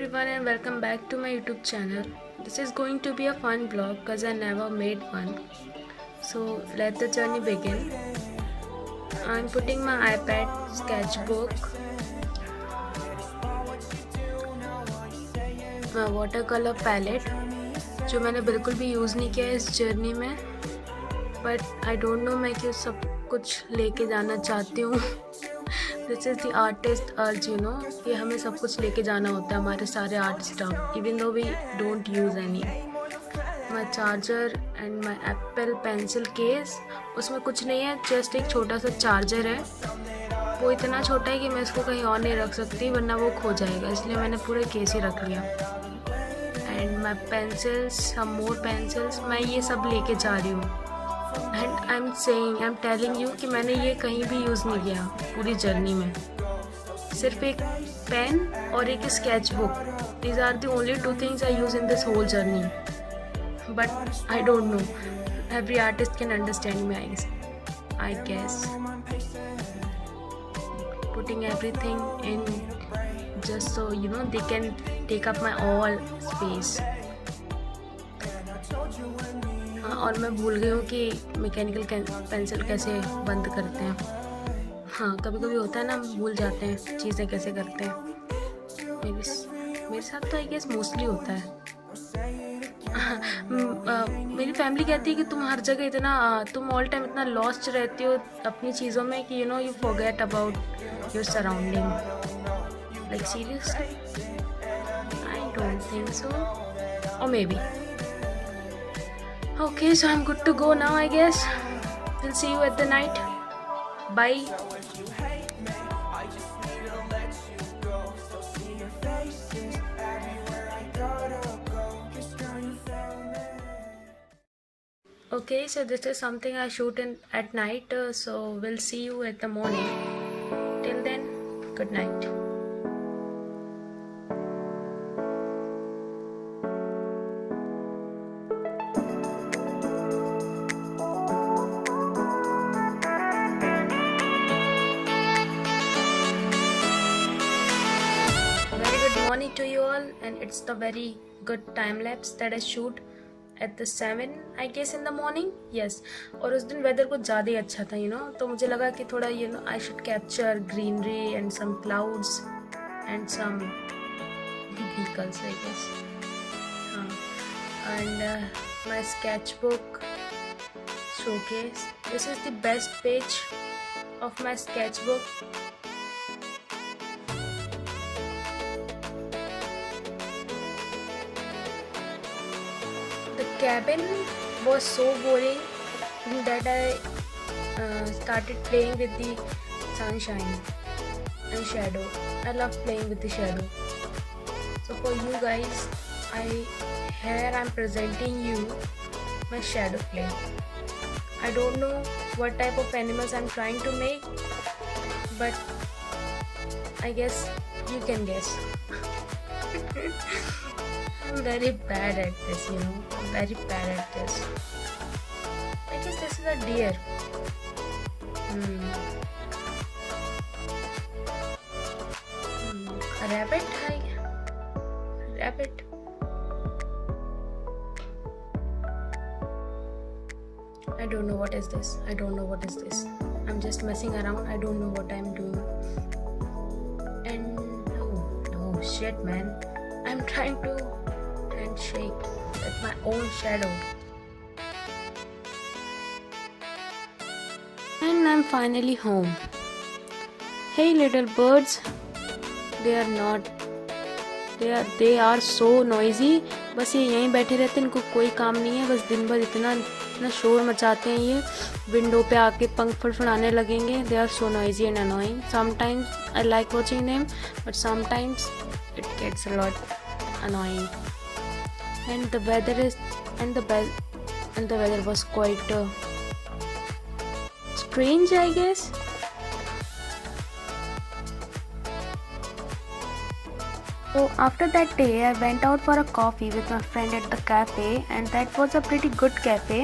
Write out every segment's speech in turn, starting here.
everyone and welcome back to my YouTube channel. This is going to be a fun vlog because I never made one. So let the journey begin. I'm putting my iPad sketchbook, my watercolor palette जो मैंने बिल्कुल भी use नहीं किया है इस journey में, but I don't no मैं क्यों सब कुछ लेके जाना चाहती हूँ. दिस इज़ द आर्टिस्ट अर्ज, यू नो, कि हमें सब कुछ लेके जाना होता है, हमारे सारे art stuff, even though we don't use any. My charger and my Apple pencil case, उसमें कुछ नहीं है, जस्ट एक छोटा सा चार्जर है. वो इतना छोटा है कि मैं इसको कहीं और नहीं रख सकती वरना वो खो जाएगा, इसलिए मैंने पूरे केस ही रख लिया. And my pencils, some more pencils, मैं ये सब लेके जा रही हूँ. And I am telling you कि मैंने ये कहीं भी यूज़ नहीं किया पूरी जर्नी में. सिर्फ एक पेन और एक sketch book, these are the only two things I use in this whole journey. But I don't know, every artist can understand me I guess. Putting everything in just so you know they can take up my all space. हाँ, और मैं भूल गई हूँ कि mechanical pencil कैसे बंद करते हैं. हाँ, कभी कभी होता है ना, हम भूल जाते हैं चीज़ें कैसे करते हैं. मेरे साथ तो आई गेस मोस्टली होता है. मेरी फैमिली कहती है कि तुम हर जगह इतना तुम ऑल टाइम इतना लॉस्ट रहती हो अपनी चीज़ों में कि you forget about your surrounding. Like seriously I don't think so, और maybe. Okay, so I am good to go now I guess. Will see you at the night. Bye. Okay, so this is something I shoot at night, so we'll see you at the morning. Till then, good night. Very good morning to you all, and it's the very good time lapse that I shoot at the 7 I guess in the morning. Yes, और उस दिन weather कुछ ज़्यादा ही अच्छा था, तो मुझे लगा कि थोड़ा I should capture greenery and some clouds and some vehicles I guess. And my sketchbook showcase. This is the best page of my sketchbook. The cabin was so boring that I started playing with the sunshine and shadow. I love playing with the shadow. So for you guys, I'm presenting you my shadow play. I don't know what type of animals I'm trying to make, but I guess you can guess. I'm very bad at this, I'm very bad at this. I guess this is a deer. A rabbit? Rabbit. I don't know what is this. I'm just messing around. I don't know what I'm doing. And no, shit, man. I'm trying to shake with my own shadow. And I'm finally home. Hey little birds, they are so noisy. बस ये यहीं बैठे रहते हैं, इनको कोई काम नहीं है, बस दिन भर इतना शोर मचाते हैं. ये विंडो पे आके पंख फड़फड़ाने लगेंगे. They are so noisy and annoying. Sometimes I like watching them, but sometimes it gets a lot annoying. And the weather was quite strange, I guess. So after that day, I went out for a coffee with my friend at the cafe, and that was a pretty good cafe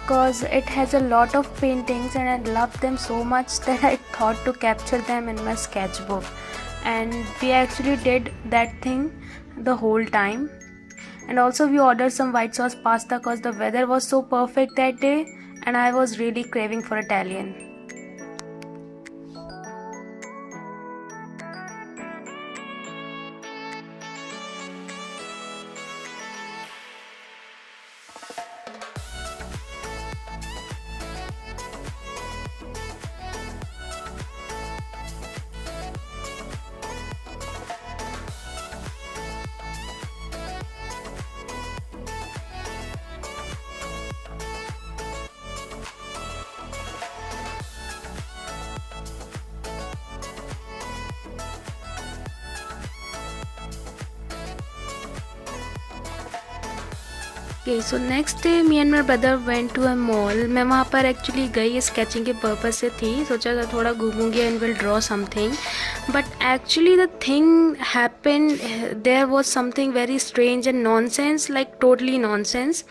because it has a lot of paintings and I loved them so much that I thought to capture them in my sketchbook. and we actually did that thing the whole time. And also we ordered some white sauce pasta because the weather was so perfect that day and I was really craving for Italian. Okay, so next day me and my brother went to a mall. मैं वहाँ पर actually गई sketching के purpose से थी, सोचा था थोड़ा घूमूंगी and will draw something, but actually the thing happen, there was something very strange and nonsense, like totally nonsense,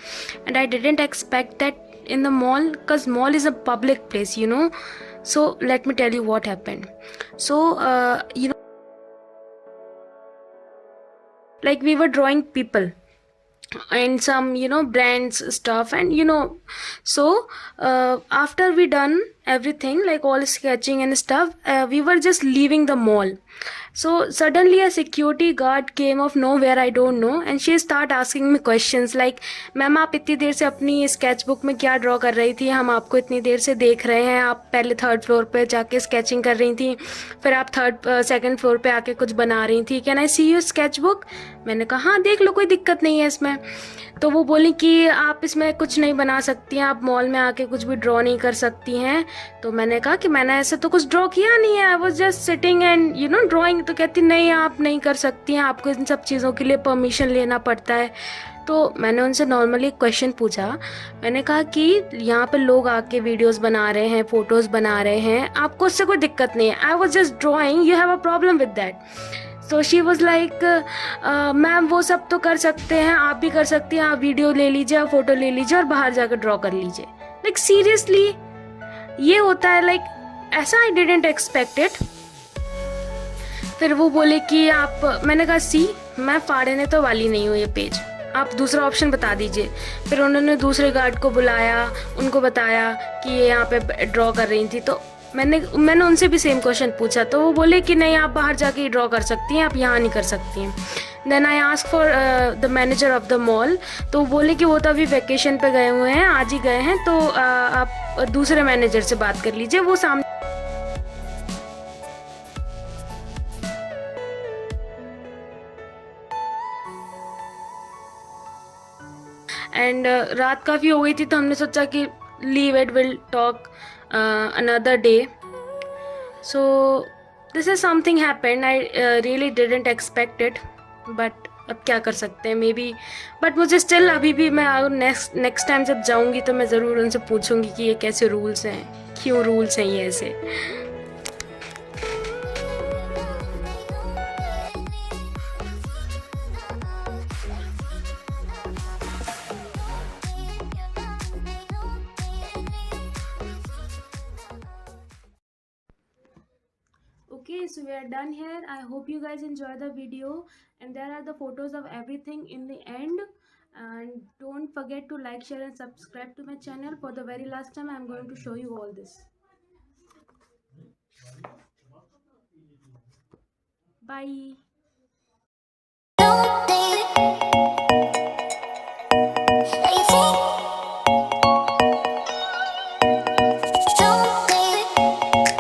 and I didn't expect that in the mall, because mall is a public place, you know. So let me tell you what happened. So you know, like we were drawing people and some, you know, brands stuff, and you know, so after we done everything, like all sketching and stuff, we were just leaving the mall. So suddenly a security guard came of nowhere, I don't know, and she start asking me questions like, ma'am आप इतनी देर से अपनी sketch book में क्या draw कर रही थी, हम आपको इतनी देर से देख रहे हैं, आप पहले 3rd फ्लोर पे जाके स्केचिंग कर रही थी, फिर आप 2nd फ्लोर पे आके कुछ बना रही थी, can I see your sketch book? मैंने कहा हाँ देख लो, कोई दिक्कत नहीं है इसमें। तो वो बोली कि आप इसमें कुछ नहीं बना सकती हैं, आप मॉल में आके कुछ भी ड्रॉ नहीं कर सकती हैं। तो मैंने कहा कि मैंने ऐसे तो कुछ ड्रॉ किया नहीं है, I was just sitting and you know drawing. तो कहती नहीं आप नहीं कर सकती हैं, आपको इन सब चीज़ों के लिए परमिशन लेना पड़ता है। तो मैंने उनसे नॉर्मली क्वेश्चन पूछा, मैंने कहा कि यहाँ पे लोग आके वीडियोस बना रहे हैं, फोटोज़ बना रहे हैं, आपको उससे कोई दिक्कत नहीं है, I was just drawing, you have a problem with that? So she was like ma'am वो सब तो कर सकते हैं, आप भी कर सकती हैं, आप वीडियो ले लीजिए, आप फोटो ले लीजिए और बाहर जाकर ड्रॉ कर लीजिए। लाइक सीरियसली ये होता है? लाइक ऐसा आई डिडंट एक्सपेक्ट इट। फिर वो बोले कि आप, मैंने कहा सी मैं फाड़ने तो वाली नहीं हूँ ये पेज, आप दूसरा ऑप्शन बता दीजिए। फिर उन्होंने दूसरे गार्ड को बुलाया, उनको बताया कि ये यहाँ पे ड्रॉ कर रही थी। तो मैंने उनसे भी सेम क्वेश्चन पूछा, तो वो बोले कि नहीं आप बाहर जाके ड्रॉ कर सकती हैं, आप यहाँ नहीं कर सकती हैं। Then I ask for the manager of the mall, तो वो बोले कि वो तो अभी वैकेशन पे गए हुए हैं, आज ही गए हैं, तो आप दूसरे मैनेजर से बात कर लीजिए, वो सामने। एंड रात काफ़ी हो गई थी, तो हमने सोचा कि leave it, will talk another day. So this is something happened, I really didn't expect it, but अब क्या कर सकते हैं, मे बी, बट मुझे स्टिल अभी भी, मैं नेक्स्ट टाइम जब जाऊंगी तो मैं ज़रूर उनसे पूछूंगी कि ये कैसे रूल्स हैं, क्यों रूल्स हैं ये ऐसे। Okay, so we are done here. I hope you guys enjoy the video, and there are the photos of everything in the end. And don't forget to like, share and subscribe to my channel. For the very last time, I am going to show you all this. Bye.